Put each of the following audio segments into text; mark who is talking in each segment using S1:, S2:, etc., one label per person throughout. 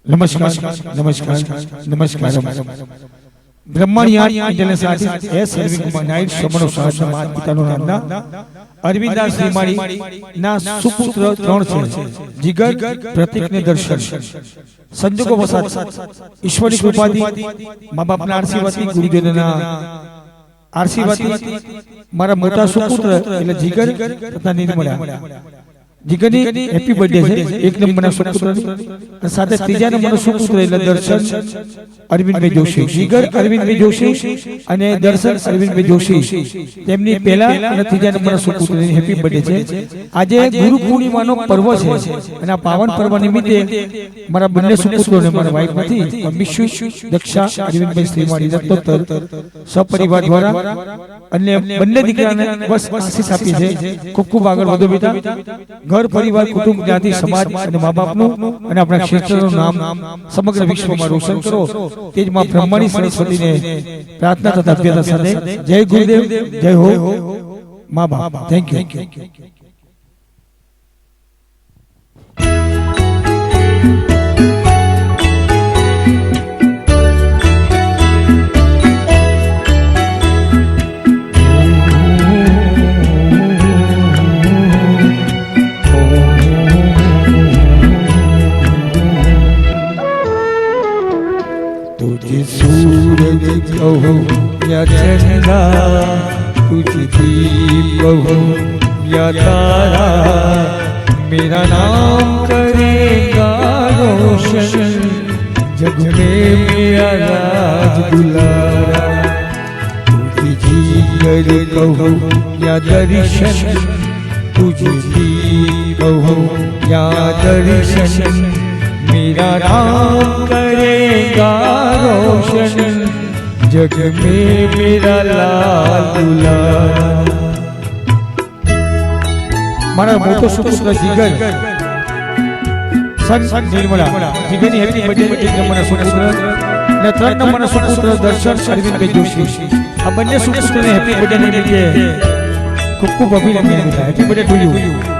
S1: नमस्कार नमस्कार नमस्कार Brahmanya intelligence artist S Arvind Kumar नाइट समनो साहब माता पिताનો નામના અરવિંદાસ શ્રીમાળી ના સુપુત્ર ત્રણ છે જીગર પ્રતીક ને દર્શન સંજોગો વસાત ઈશ્વરની કૃપાથી મા બાપના આશીર્વાદથી ગુરુજનોના આશીર્વાદથી મારા મોટા સુપુત્ર એટલે જીગર તથા નિર્મળા જીગરની હેપી બર્થડે છે એક નંબરના સુપુત્ર અને સાથે ત્રીજા નંબરનો સુપુત્ર એટલે દર્શન અરવિંદભાઈ જોશી જીગર અરવિંદભાઈ જોશી અને દર્શન અરવિંદભાઈ જોશી તેમની પહેલા અને ત્રીજા નંબરના સુપુત્રની હેપી બર્થડે છે આજે ગુરુ પૂર્ણિમાનો પર્વ છે અને આ પાવન પર્વ નિમિત્તે મારા બંને સુપુત્રોને મારા વાઈફમાંથી મિશુ દક્ષા અરવિંદભાઈ શ્રીમાળી દત્તોત્તર સપરિવાર દ્વારા અને બંને દીકરાને બસ આશીષ આપી છે ખૂબ ખૂબ આગળ વધો બેટા घर परिवार कुटुंब ज्ञाति समाज અને મા બાપનું અને આપણા ક્ષેત્રનું નામ સમગ્ર વિશ્વમાં રોશન કરો તેજ માં બ્રહ્માણી સરસ્વતીને પ્રાર્થના તથા અભ્યર્થના સાથે જય ગુરુદેવ જય હો મા બાપ થેન્ક યુ सूरज कहो या चंदा तुझे दीप कहो या तारा मेरा नाम करेगा रोशन जग में मेरा राज दुलारा तुझे जीगर कहो या दर्शन तुझे दीप कहो या दर्शन मेरा नाम करेगा रोशन जग में मेरा लाल दुलारा मारा मोटो सुपुत्र जीगर सन निर्मला जीगरनी હેપી બર્થડે એક નંબરના સુપુત્ર અને ત્રણ નંબરના સુપુત્ર દર્શન અરવિંદભાઈ જોશી આ બંને સુપુત્રને હેપી બર્થડે નિમિત્તે ખૂબ ખૂબ અભિનંદન હેપી બર્થડે ટુ યુ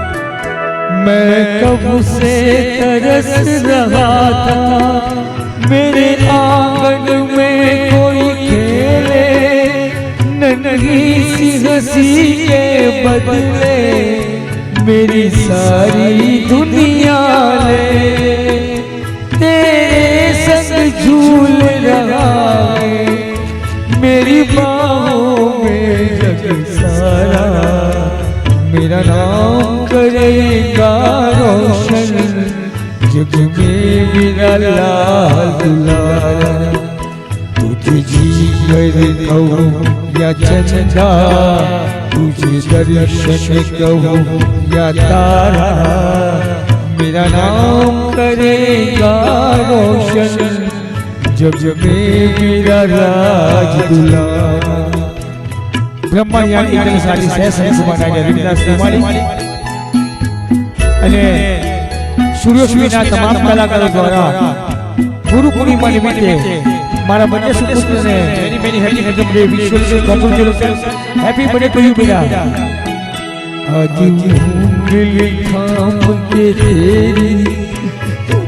S1: मैं कब से तरस रहा था मेरे आंगन में कोई खेले नन्ही सी हंसी के बदले मेरी सारी दुनिया ले तेरे संग झूल रहा है मेरी बाहों में जग सारा मेरा नाम करेगा रोशन जग में मेरा लाल दुलारा तुझे जीगर कहो या चंदा तुझे दर्शन कहो या तारा मेरा नाम करेगा रोशन जग में मेरा राज दुलारा Brahmanya intelligence artist S Arvind Kumar नाइट અરવિંદાસ શ્રીમાળી અને સૂર્યશ્રીના તમામ કલાકારો દ્વારા ગુરુ પૂર્ણિમા નિમિત્તે મારા બંને સુપુત્રને મેની મેની હેપી બર્થડે વિશ્વલ congratulation happy birthday to you બેટા आज उंगली थाम के तेरी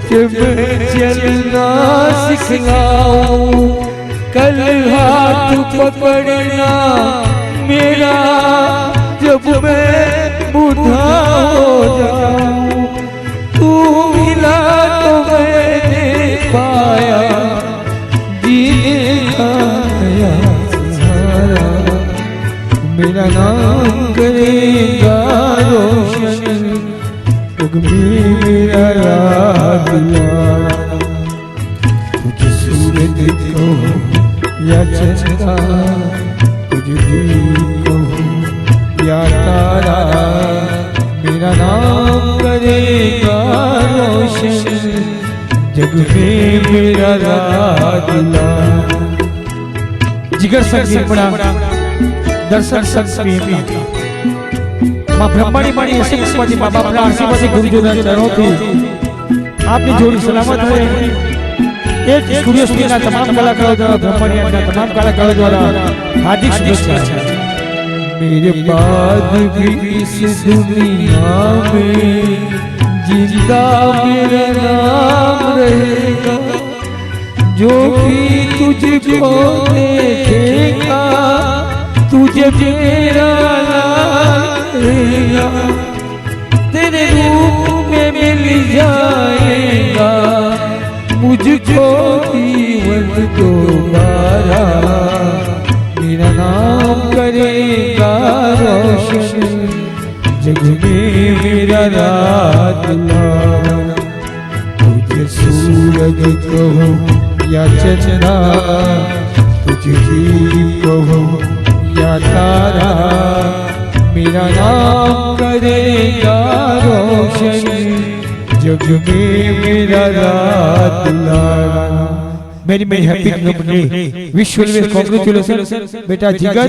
S1: जब चलना सिखलाऊं कल हाथ पकड़ना मेरा जब मैं बूढ़ा हो जाऊं तू मिला तो मैंने पाया जीने का नया सहारा मेरा नाम करेगा रोशन जग में मेरा राज दुलारा तुझे सूरज कहो या चंदा तुझे कहो या तारा मेरा नाम करेगा रोशन जग में मेरा राज दुलारा जिगर संग निर्मला दर्शन संग प्रेमी मां ब्रह्माणी माणी आशीर्वाद मां बापना आशीर्वाद गुरुजनों चरणों आपनी जोड़ी सलामत रहे एक सूर्यश्रीना तमाम कलाकारों द्वारा ब्रह्मण्यना तमाम कलाकारों द्वारा हार्दिक शुभेच्छा मेरे बाद भी इस दुनिया में जिंदा मेरा नाम रहेगा, जो भी तुझको देखेगा तुझे मेरा नाम रहेगा, तेरे रूप में मिल जाएगा मुझको जीवन दोबारा, मेरा नाम करेगा रोशन जग में मेरा रात लाना। तुझे सूरज कहो या चंदा, तुझे दीप कहो या तारा, मेरा नाम करेगा रोशन जग में मेरा रात लाना। मेरी happy birthday, wish you always congratulation बेटा जिगर,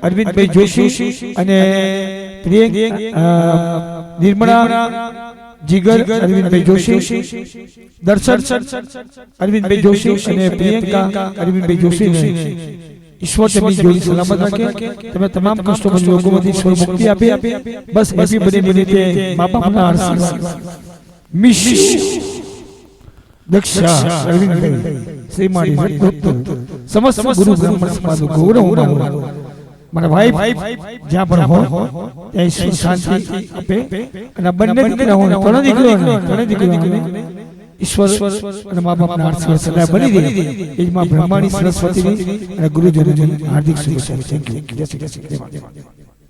S1: अरविंद भाई जोशी અને પ્રિયંક નિર્મળા जिगर अरविंद भाई जोशी, दर्शन अरविंद भाई जोशी અને પ્રિયંકા અરવિંદ ભાઈ જોશી ને ઈશ્વર તેમની જોડી સલામત રાખે, તમે તમામ કષ્ટો યોગોમાંથી ઈશ્વર મુક્તિ આપે, બસ એવી બધી રીતે મા બાપના આશીર્વાદ મિશ दक्षा अरविंद भाई श्रीमाड़ी समस्त गुरु ब्राह्मण समाज गौरव मारा भाई ज्यां पर हो ત્યાં ઈશ્વર શાંતિ આપે અને બંને દીકરાઓ ત્રણ દીકરાઓને ઈશ્વર અને મા બાપના આશીર્વાદ સદા બની રહે એ માં બ્રહ્માણી સરસ્વતીની અને ગુરુજનોની હાર્દિક શુભેચ્છા. Thank you. જય શ્રી કૃષ્ણ.